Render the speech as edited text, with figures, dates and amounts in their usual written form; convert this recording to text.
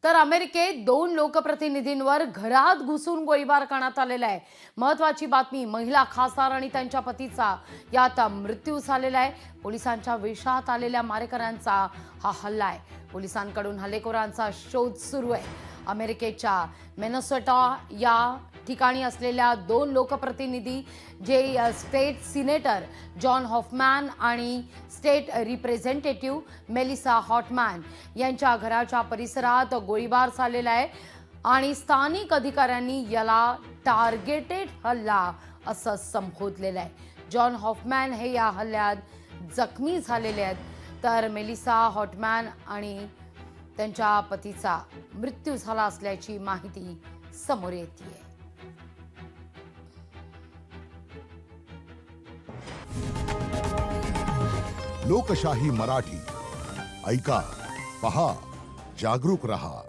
तर अमेरिकेत 2 लोकप्रतिनिधींवर घरात घुसून गोळीबार करण्यात आलेला आहे। महत्त्वाची बातमी, महिला खासदार आणि त्यांच्या पतीचा यात मृत्यू झालेला आहे। पोलिसांच्या वेशात आलेल्या मारेकऱ्यांचा हा हल्ला आहे। पोलिसांकडून हल्लेखोरांचा शोध सुरू आहे। अमेरिकेच्या मिनेसोटा या ठिकाणी असलेल्या 2 लोकप्रतिनिधी जे स्टेट सिनेटर जॉन हॉफमॅन आणि स्टेट रिप्रेझेंटेटिव्ह मेलिसा हॉटमॅन यांच्या घराच्या परिसरात गोळीबार झालेला आहे आणि स्थानिक अधिकाऱ्यांनी याला टार्गेटेड हल्ला असं संबोधलेलं आहे। जॉन हॉफमॅन हे या हल्ल्यात जखमी झालेले आहेत, तर मेलिसा हॉटमॅन आणि त्यांच्या पतीचा मृत्यू झाला असल्याची माहिती समोर येते। लोकशाही मराठी ऐका, पहा, जागरूक रहा।